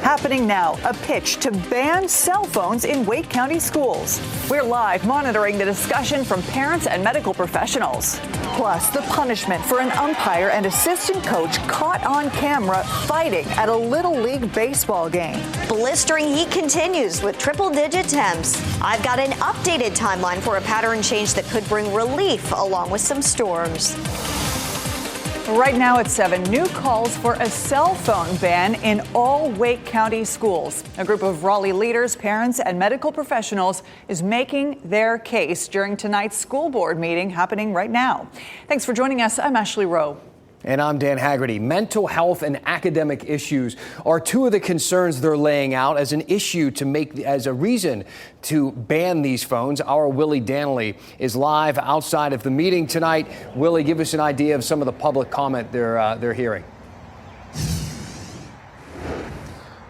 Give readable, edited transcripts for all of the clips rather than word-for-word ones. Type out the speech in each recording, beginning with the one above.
happening now, a pitch to ban cell phones in Wake County schools. We're live monitoring the discussion from parents and medical professionals. Plus, the punishment for an umpire and assistant coach caught on camera fighting at a Little League baseball game. Blistering heat continues with triple-digit temps. I've got an updated timeline for a pattern change that could bring relief along with some storms. Right now at 7, new calls for a cell phone ban in all Wake County schools. A group of Raleigh leaders, parents, and medical professionals is making their case during tonight's school board meeting happening right now. Thanks for joining us. I'm Ashley Rowe. And I'm Dan Haggerty. Mental health and academic issues are two of the concerns they're laying out as an issue to make as a reason to ban these phones. Our Willie Danley is live outside of the meeting tonight. Willie, give us an idea of some of the public comment they're hearing.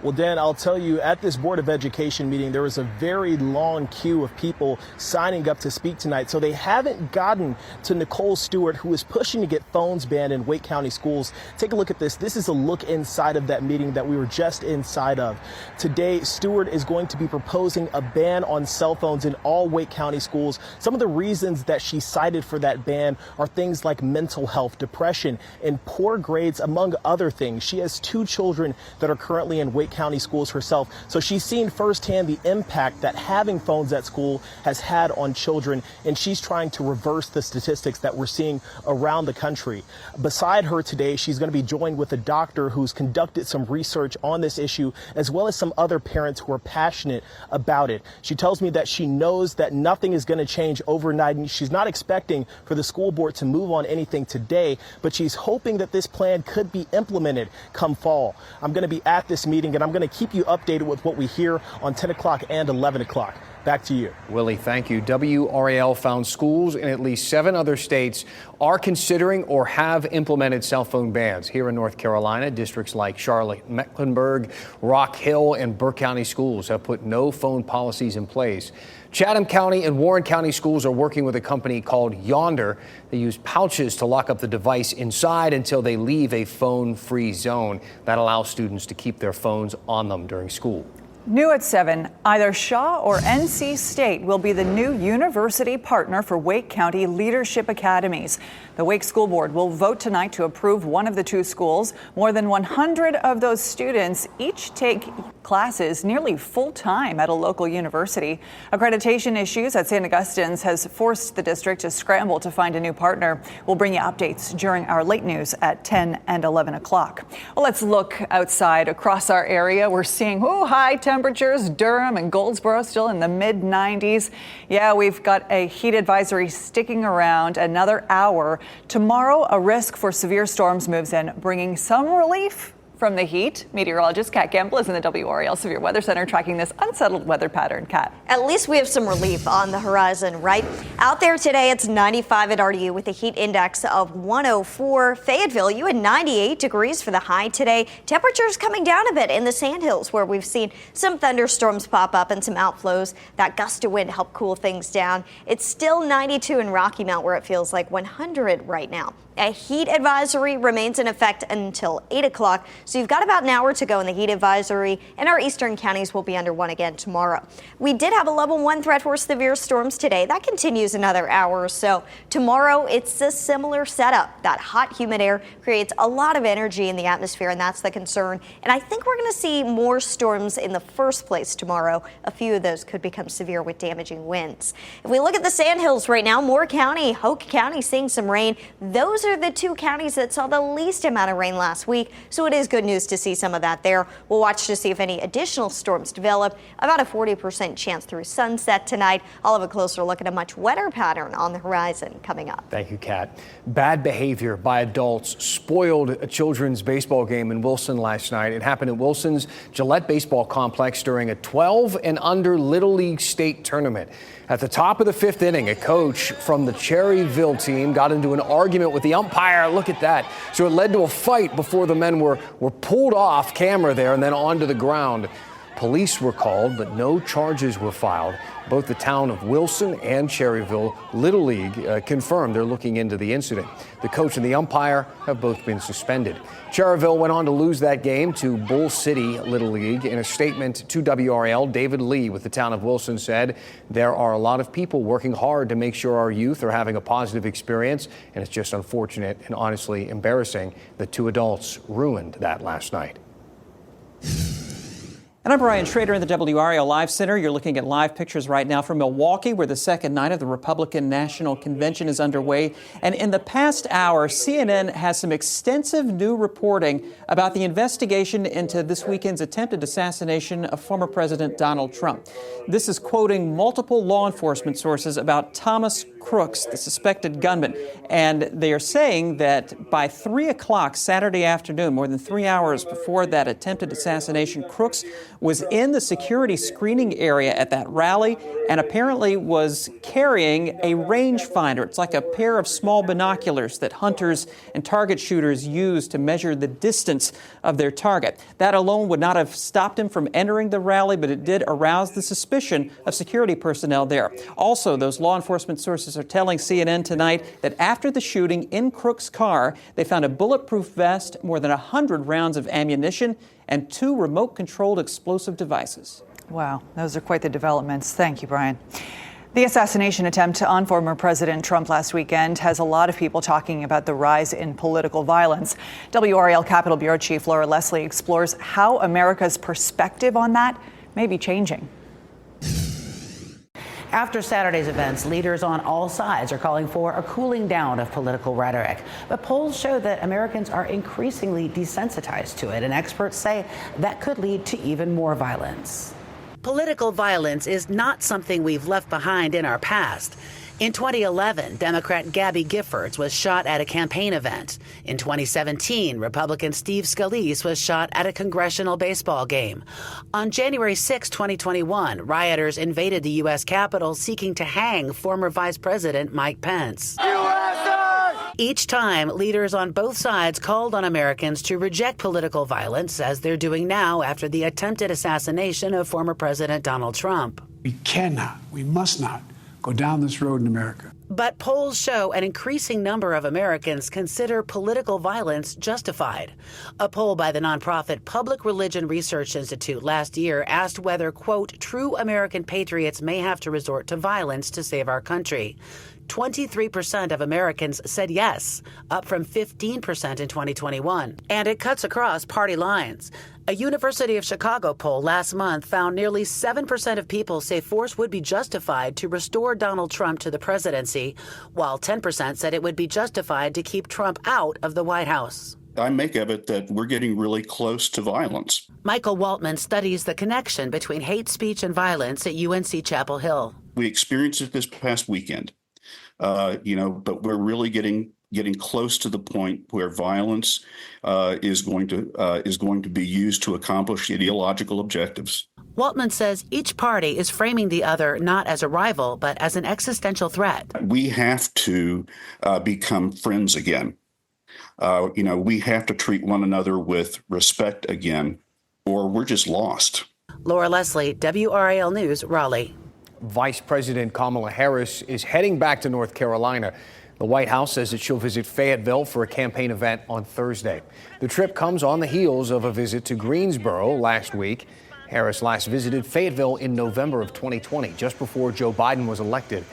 Well, Dan, I'll tell you, at this Board of Education meeting, there was a very long queue of people signing up to speak tonight. So they haven't gotten to Nicole Stewart, who is pushing to get phones banned in Wake County schools. Take a look at this. This is a look inside of that meeting that we were just inside of. Today, Stewart is going to be proposing a ban on cell phones in all Wake County schools. Some of the reasons that she cited for that ban are things like mental health, depression, and poor grades, among other things. She has 2 children that are currently in Wake County schools herself, so she's seen firsthand the impact that having phones at school has had on children, and she's trying to reverse the statistics that we're seeing around the country. Beside her today, she's going to be joined with a doctor who's conducted some research on this issue, as well as some other parents who are passionate about it. She tells me that she knows that nothing is going to change overnight, and she's not expecting for the school board to move on anything today, but she's hoping that this plan could be implemented come fall. I'm going to be at this meeting, and I'm going to keep you updated with what we hear on 10 o'clock and 11 o'clock. Back to you. Willie, thank you. WRAL found schools in at least 7 other states are considering or have implemented cell phone bans. Here in North Carolina, districts like Charlotte, Mecklenburg, Rock Hill, and Burke County schools have put no phone policies in place. Chatham County and Warren County schools are working with a company called Yonder. They use pouches to lock up the device inside until they leave a phone-free zone. That allows students to keep their phones on them during school. New at 7, either Shaw or NC State will be the new university partner for Wake County Leadership Academies. The Wake School Board will vote tonight to approve one of the 2 schools. More than 100 of those students each take classes nearly full-time at a local university. Accreditation issues at St. Augustine's has forced the district to scramble to find a new partner. We'll bring you updates during our late news at 10 and 11 o'clock. Well, let's look outside across our area. We're seeing high temperatures. Durham and Goldsboro still in the mid-90s. Yeah, we've got a heat advisory sticking around another hour. Tomorrow, a risk for severe storms moves in, bringing some relief from the heat. Meteorologist Kat Gamble is in the WRAL Severe Weather Center tracking this unsettled weather pattern. Kat. At least we have some relief on the horizon, right? Out there today, it's 95 at RDU with a heat index of 104. Fayetteville, you had 98 degrees for the high today. Temperatures coming down a bit in the Sandhills, where we've seen some thunderstorms pop up and some outflows. That gust of wind helped cool things down. It's still 92 in Rocky Mount, where it feels like 100 right now. A heat advisory remains in effect until 8 o'clock, so you've got about an hour to go in the heat advisory, and our eastern counties will be under 1 again tomorrow. We did have a level 1 threat for severe storms today. That continues another hour or so. Tomorrow, it's a similar setup. That hot, humid air creates a lot of energy in the atmosphere, and that's the concern. And I think we're going to see more storms in the first place tomorrow. A few of those could become severe with damaging winds. If we look at the Sandhills right now, Moore County, Hoke County seeing some rain. Those are the 2 counties that saw the least amount of rain last week, so it is good news to see some of that there. We'll watch to see if any additional storms develop. About a 40% chance through sunset tonight. I'll have a closer look at a much wetter pattern on the horizon coming up. Thank you, Kat. Bad behavior by adults spoiled a children's baseball game in Wilson last night. It happened at Wilson's Gillette Baseball Complex during a 12 and under Little League state tournament. At the top of the 5th inning, a coach from the Cherryville team got into an argument with the umpire. Look at that. So it led to a fight before the men were pulled off camera there and then onto the ground. Police were called, but no charges were filed. Both the town of Wilson and Cherryville Little League confirmed they're looking into the incident. The coach and the umpire have both been suspended. Cherryville went on to lose that game to Bull City Little League. In a statement to WRAL, David Lee with the town of Wilson said, "There are a lot of people working hard to make sure our youth are having a positive experience, and it's just unfortunate and honestly embarrassing that two adults ruined that last night." And I'm Brian Schrader in the WRAL Live Center. You're looking at live pictures right now from Milwaukee, where the second night of the Republican National Convention is underway. And in the past hour, CNN has some extensive new reporting about the investigation into this weekend's attempted assassination of former President Donald Trump. This is quoting multiple law enforcement sources about Thomas Crooks, the suspected gunman. And they are saying that by 3 o'clock Saturday afternoon, more than 3 hours before that attempted assassination, Crooks was in the security screening area at that rally and apparently was carrying a rangefinder. It's like a pair of small binoculars that hunters and target shooters use to measure the distance of their target. That alone would not have stopped him from entering the rally, but it did arouse the suspicion of security personnel there. Also, those law enforcement sources are telling CNN tonight that after the shooting in Crooks' car, they found a bulletproof vest, more than 100 rounds of ammunition, and 2 remote-controlled explosive devices. Wow, those are quite the developments. Thank you, Brian. The assassination attempt on former President Trump last weekend has a lot of people talking about the rise in political violence. WRAL Capitol Bureau Chief Laura Leslie explores how America's perspective on that may be changing. After Saturday's events, leaders on all sides are calling for a cooling down of political rhetoric. But polls show that Americans are increasingly desensitized to it, and experts say that could lead to even more violence. Political violence is not something we've left behind in our past. In 2011, Democrat Gabby Giffords was shot at a campaign event. In 2017, Republican Steve Scalise was shot at a congressional baseball game. On January 6, 2021, rioters invaded the U.S. Capitol seeking to hang former Vice President Mike Pence. Each time, leaders on both sides called on Americans to reject political violence, as they're doing now after the attempted assassination of former President Donald Trump. We must not go down this road in America. But polls show an increasing number of Americans consider political violence justified. A poll by the nonprofit Public Religion Research Institute last year asked whether, quote, true American patriots may have to resort to violence to save our country. 23% of Americans said yes, up from 15% in 2021. And it cuts across party lines. A University of Chicago poll last month found nearly 7% of people say force would be justified to restore Donald Trump to the presidency, while 10% said it would be justified to keep Trump out of the White House. I make of it that we're getting really close to violence. Michael Waltman studies the connection between hate speech and violence at UNC Chapel Hill. We experienced it this past weekend, but we're really getting close to the point where violence is going to be used to accomplish ideological objectives. Waltman says each party is framing the other not as a rival, but as an existential threat. We have to become friends again. We have to treat one another with respect again, or we're just lost. Laura Leslie, WRAL News, Raleigh. Vice President Kamala Harris is heading back to North Carolina. The White House says that she'll visit Fayetteville for a campaign event on Thursday. The trip comes on the heels of a visit to Greensboro last week. Harris last visited Fayetteville in November of 2020, just before Joe Biden was elected.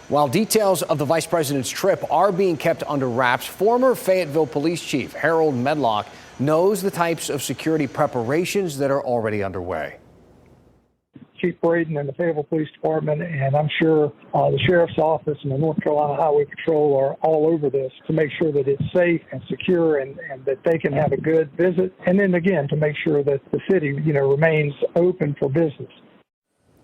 While details of the vice president's trip are being kept under wraps, former Fayetteville Police Chief Harold Medlock knows the types of security preparations that are already underway. Chief Braden and the Fayetteville Police Department, and I'm sure the Sheriff's Office and the North Carolina Highway Patrol are all over this to make sure that it's safe and secure and that they can have a good visit. And then again, to make sure that the city, remains open for business.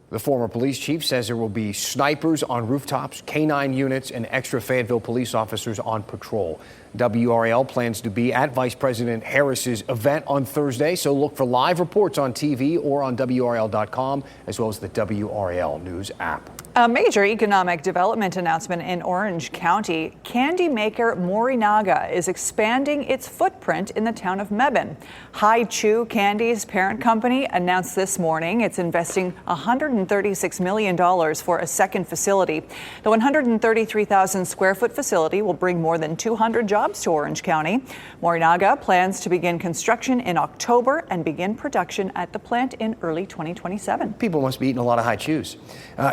The former police chief says there will be snipers on rooftops, K-9 units, and extra Fayetteville police officers on patrol. WRAL plans to be at Vice President Harris's event on Thursday, so look for live reports on TV or on WRAL.com, as well as the WRAL News app. A major economic development announcement in Orange County. Candy maker Morinaga is expanding its footprint in the town of Mebane. Hai Chew Candy's parent company announced this morning it's investing $136 million for a second facility. The 133,000 square foot facility will bring more than 200 jobs to Orange County. Morinaga plans to begin construction in October and begin production at the plant in early 2027. People must be eating a lot of Hai Chews.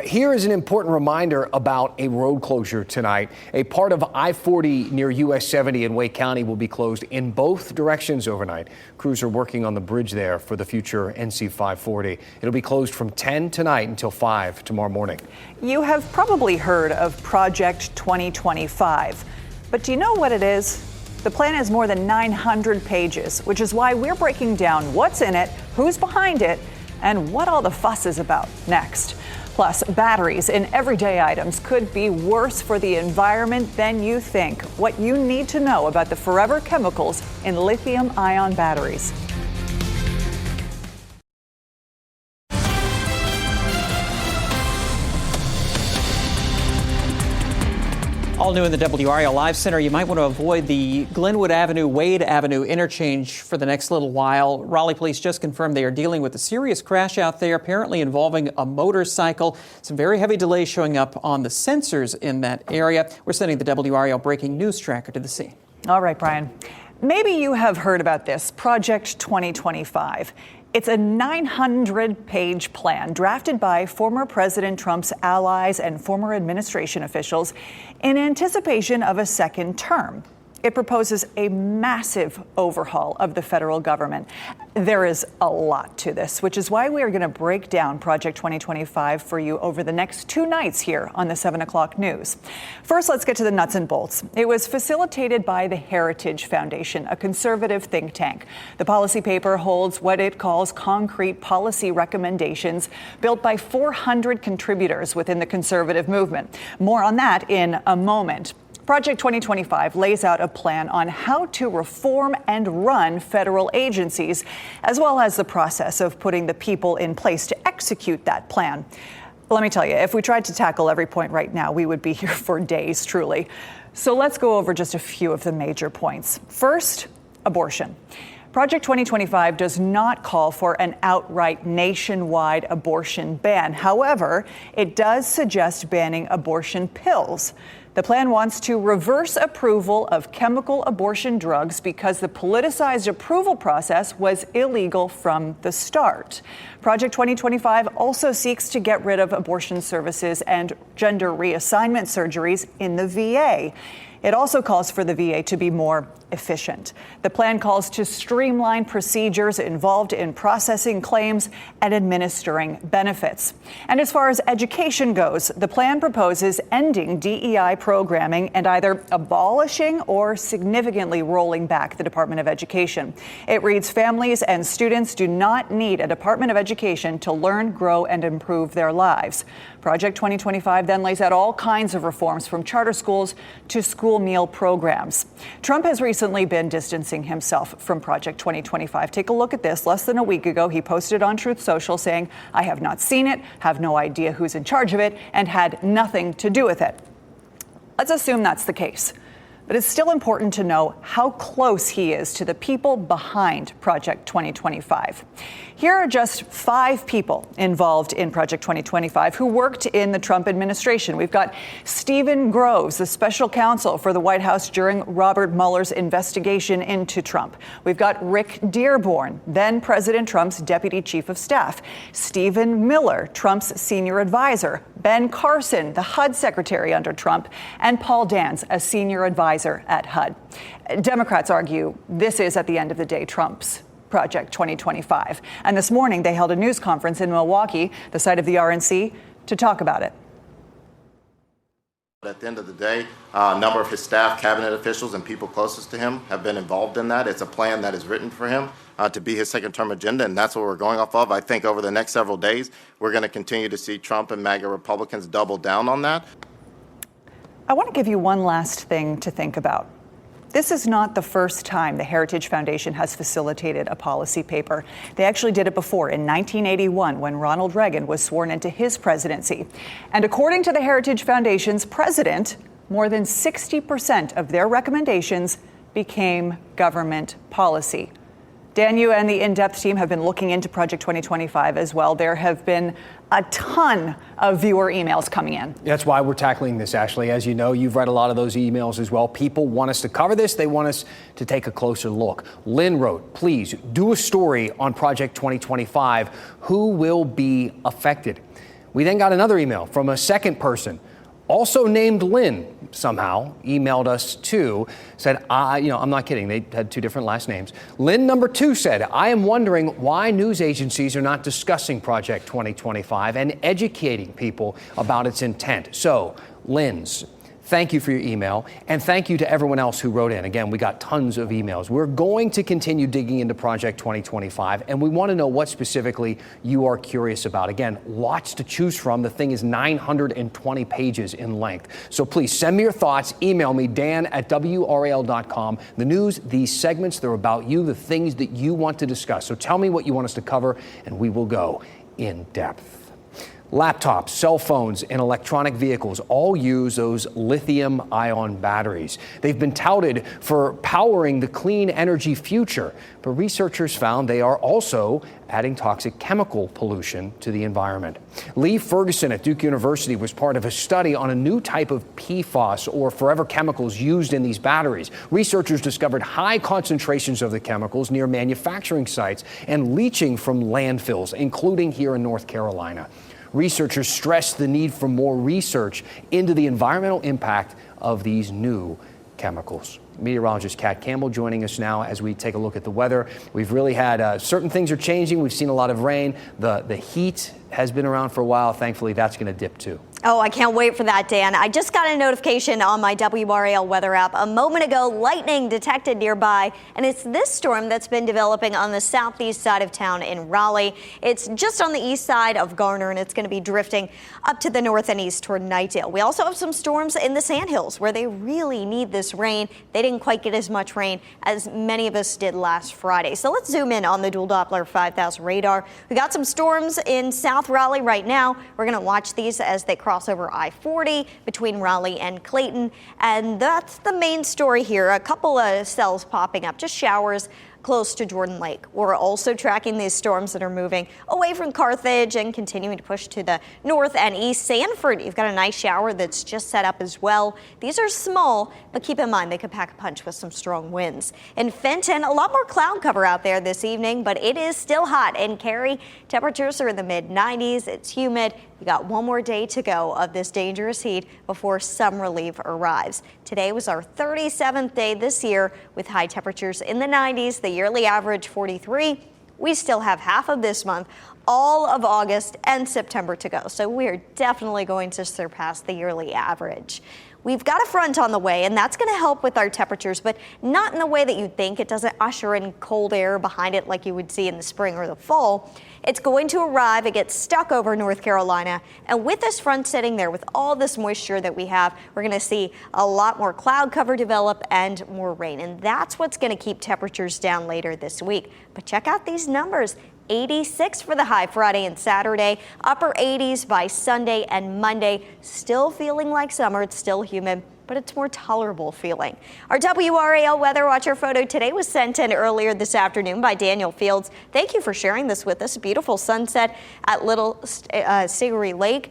Here is an important reminder about a road closure tonight. A part of I-40 near US 70 in Wake County will be closed in both directions overnight. Crews are working on the bridge there for the future NC 540. It'll be closed from 10 tonight until 5 tomorrow morning. You have probably heard of Project 2025, but do you know what it is? The plan is more than 900 pages, which is why we're breaking down what's in it, who's behind it, and what all the fuss is about next. Plus, batteries in everyday items could be worse for the environment than you think. What you need to know about the forever chemicals in lithium-ion batteries. All new in the WRAL Live Center, you might want to avoid the Glenwood Avenue, Wade Avenue interchange for the next little while. Raleigh police just confirmed they are dealing with a serious crash out there, apparently involving a motorcycle. Some very heavy delays showing up on the sensors in that area. We're sending the WRAL breaking news tracker to the scene. All right, Brian. Maybe you have heard about this, Project 2025. It's a 900-page plan drafted by former President Trump's allies and former administration officials in anticipation of a second term. It proposes a massive overhaul of the federal government. There is a lot to this, which is why we are going to break down Project 2025 for you over the next 2 nights here on the 7 o'clock news. First, let's get to the nuts and bolts. It was facilitated by the Heritage Foundation, a conservative think tank. The policy paper holds what it calls concrete policy recommendations built by 400 contributors within the conservative movement. More on that in a moment. Project 2025 lays out a plan on how to reform and run federal agencies, as well as the process of putting the people in place to execute that plan. Let me tell you, if we tried to tackle every point right now, we would be here for days, truly. So let's go over just a few of the major points. First, abortion. Project 2025 does not call for an outright nationwide abortion ban. However, it does suggest banning abortion pills. The plan wants to reverse approval of chemical abortion drugs because the politicized approval process was illegal from the start. Project 2025 also seeks to get rid of abortion services and gender reassignment surgeries in the VA. It also calls for the VA to be more efficient. The plan calls to streamline procedures involved in processing claims and administering benefits. And as far as education goes, the plan proposes ending DEI programming and either abolishing or significantly rolling back the Department of Education. It reads, families and students do not need a Department of Education to learn, grow, and improve their lives. Project 2025 then lays out all kinds of reforms from charter schools to school meal programs. Trump has recently been distancing himself from Project 2025. Take a look at this. Less than a week ago, he posted on Truth Social saying, "I have not seen it, have no idea who's in charge of it, and had nothing to do with it." Let's assume that's the case. But it's still important to know how close he is to the people behind Project 2025. Here are just 5 people involved in Project 2025 who worked in the Trump administration. We've got Stephen Groves, the special counsel for the White House during Robert Mueller's investigation into Trump. We've got Rick Dearborn, then President Trump's deputy chief of staff. Stephen Miller, Trump's senior advisor. Ben Carson, the HUD secretary under Trump. And Paul Dans, a senior advisor at HUD. Democrats argue this is, at the end of the day, Trump's Project 2025. And this morning, they held a news conference in Milwaukee, the site of the RNC, to talk about it. At the end of the day, a number of his staff, cabinet officials, and people closest to him have been involved in that. It's a plan that is written for him to be his second-term agenda, and that's what we're going off of. I think over the next several days, we're going to continue to see Trump and MAGA Republicans double down on that. I want to give you one last thing to think about. This is not the first time the Heritage Foundation has facilitated a policy paper. They actually did it before in 1981 when Ronald Reagan was sworn into his presidency. And according to the Heritage Foundation's president, more than 60% of their recommendations became government policy. Dan, you and the in-depth team have been looking into Project 2025 as well. There have been a ton of viewer emails coming in. That's why we're tackling this, Ashley. As you know, you've read a lot of those emails as well. People want us to cover this. They want us to take a closer look. Lynn wrote, please do a story on Project 2025. Who will be affected? We then got another email from a second person, also named Lynn, somehow emailed us too, said, I'm not kidding. They had two different last names. Lynn number 2 said, I am wondering why news agencies are not discussing Project 2025 and educating people about its intent. So, Lynn's, thank you for your email, and thank you to everyone else who wrote in. Again, we got tons of emails. We're going to continue digging into Project 2025, and we want to know what specifically you are curious about. Again, lots to choose from. The thing is 920 pages in length. So please send me your thoughts. Email me, dan@WRAL.com. The news, these segments, they're about you, the things that you want to discuss. So tell me what you want us to cover, and we will go in depth. Laptops, cell phones, and electronic vehicles all use those lithium-ion batteries. They've been touted for powering the clean energy future, but researchers found they are also adding toxic chemical pollution to the environment. Lee Ferguson at Duke University was part of a study on a new type of PFAS, or forever chemicals, used in these batteries. Researchers discovered high concentrations of the chemicals near manufacturing sites and leaching from landfills, including here in North Carolina. Researchers stress the need for more research into the environmental impact of these new chemicals. Meteorologist Kat Campbell joining us now as we take a look at the weather. We've really had certain things are changing. We've seen a lot of rain. The heat has been around for a while. Thankfully, that's going to dip too. Oh, I can't wait for that, Dan. I just got a notification on my WRAL weather app a moment ago. Lightning detected nearby, and it's this storm that's been developing on the southeast side of town in Raleigh. It's just on the east side of Garner, and it's going to be drifting up to the north and east toward Knightdale. We also have some storms in the Sandhills where they really need this rain. They didn't quite get as much rain as many of us did last Friday. So let's zoom in on the dual Doppler 5000 radar. We got some storms in South Raleigh right now. We're going to watch these as they cross over I-40 between Raleigh and Clayton. And that's the main story here. A couple of cells popping up, just showers close to Jordan Lake. We're also tracking these storms that are moving away from Carthage and continuing to push to the north and east. Sanford, you've got a nice shower that's just set up as well. These are small, but keep in mind they could pack a punch with some strong winds. In Fenton, a lot more cloud cover out there this evening, but it is still hot. In Cary, temperatures are in the mid-90s. It's humid. We got one more day to go of this dangerous heat before some relief arrives. Today was our 37th day this year with high temperatures in the 90s, the yearly average 43. We still have half of this month, all of August and September to go. So we're definitely going to surpass the yearly average. We've got a front on the way, and that's going to help with our temperatures, but not in the way that you'd think. It doesn't usher in cold air behind it like you would see in the spring or the fall. It's going to arrive. It gets stuck over North Carolina. And with this front sitting there, with all this moisture that we have, we're going to see a lot more cloud cover develop and more rain. And that's what's going to keep temperatures down later this week. But check out these numbers. 86 for the high Friday and Saturday, upper 80s by Sunday and Monday. Still feeling like summer. It's still humid, but it's more tolerable feeling. Our WRAL Weather Watcher photo today was sent in earlier this afternoon by Daniel Fields. Thank you for sharing this with us. A beautiful sunset at Little Stiggery Lake.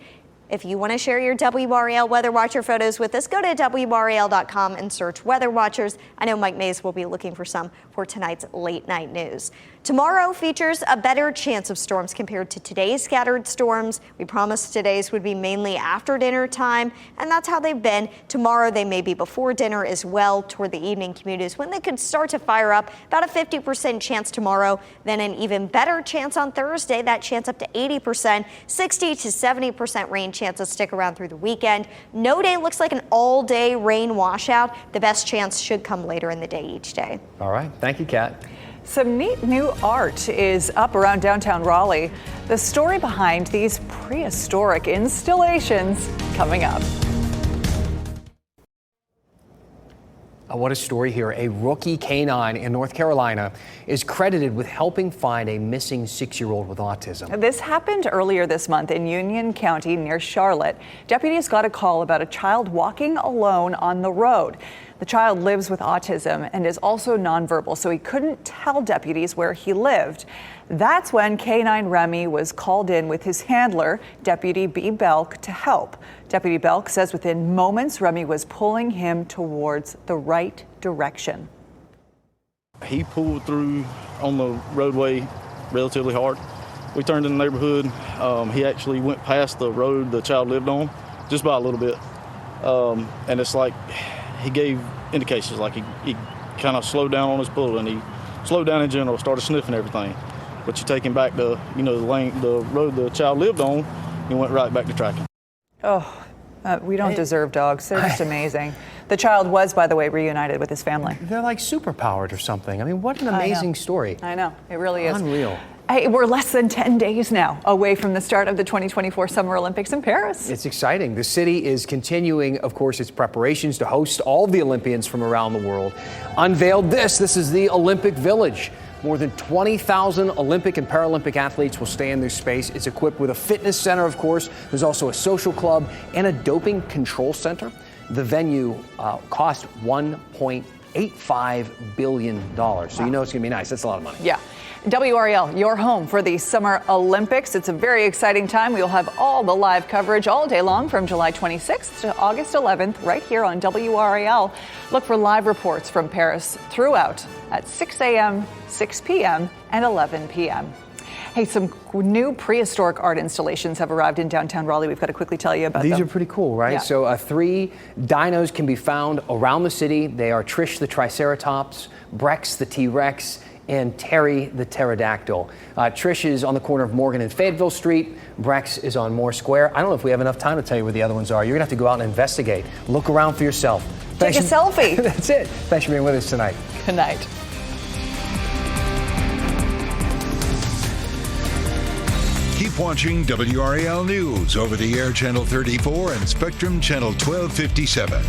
If you want to share your WRAL Weather Watcher photos with us, go to WRAL.com and search Weather Watchers. I know Mike Mays will be looking for some for tonight's late night news. Tomorrow features a better chance of storms compared to today's scattered storms. We promised today's would be mainly after dinner time, and that's how they've been. Tomorrow they may be before dinner as well, toward the evening commutes when they could start to fire up. About a 50% chance tomorrow, then an even better chance on Thursday. That chance up to 80%, 60 to 70% rain chances stick around through the weekend. No day looks like an all-day rain washout. The best chance should come later in the day each day. All right. Thank you, Kat. Some neat new art is up around downtown Raleigh. The story behind these prehistoric installations coming up. What a story here. A rookie canine in North Carolina is credited with helping find a missing 6-year-old with autism. This happened earlier this month in Union County near Charlotte. Deputies got a call about a child walking alone on the road. The child lives with autism and is also nonverbal, so he couldn't tell deputies where he lived. That's when Canine Remy was called in with his handler, Deputy B. Belk, to help. Deputy Belk says within moments, Remy was pulling him towards the right direction. He pulled through on the roadway relatively hard. We turned in the neighborhood. He actually went past the road the child lived on, just by a little bit. And it's like he gave indications, like he kind of slowed down on his pull, and he slowed down in general, started sniffing everything. But you take him back to, the road the child lived on, he went right back to tracking. Oh, we don't deserve dogs. They're just amazing. The child was, by the way, reunited with his family. They're like superpowered or something. I mean, what an amazing story. I know. It really is. Unreal. Hey, we're less than 10 days now away from the start of the 2024 Summer Olympics in Paris. It's exciting. The city is continuing, of course, its preparations to host all the Olympians from around the world. Unveiled this. This is the Olympic Village. More than 20,000 Olympic and Paralympic athletes will stay in this space. It's equipped with a fitness center, of course. There's also a social club and a doping control center. The venue cost $1.85 billion. So you know it's going to be nice. That's a lot of money. Yeah. WRAL, your home for the Summer Olympics. It's a very exciting time. We'll have all the live coverage all day long from July 26th to August 11th right here on WRAL. Look for live reports from Paris throughout at 6 a.m., 6 p.m., and 11 p.m. Hey, some new prehistoric art installations have arrived in downtown Raleigh. We've got to quickly tell you about them. These are pretty cool, right? Yeah. So 3 dinos can be found around the city. They are Trish the Triceratops, Brex the T-Rex, and Terry the pterodactyl. Trish is on the corner of Morgan and Fayetteville Street. Brex is on Moore Square. I don't know if we have enough time to tell you where the other ones are. You're gonna have to go out and investigate. Look around for yourself. Take a selfie. That's it. Thanks for being with us tonight. Good night. Keep watching WRAL News over the air channel 34 and Spectrum channel 1257.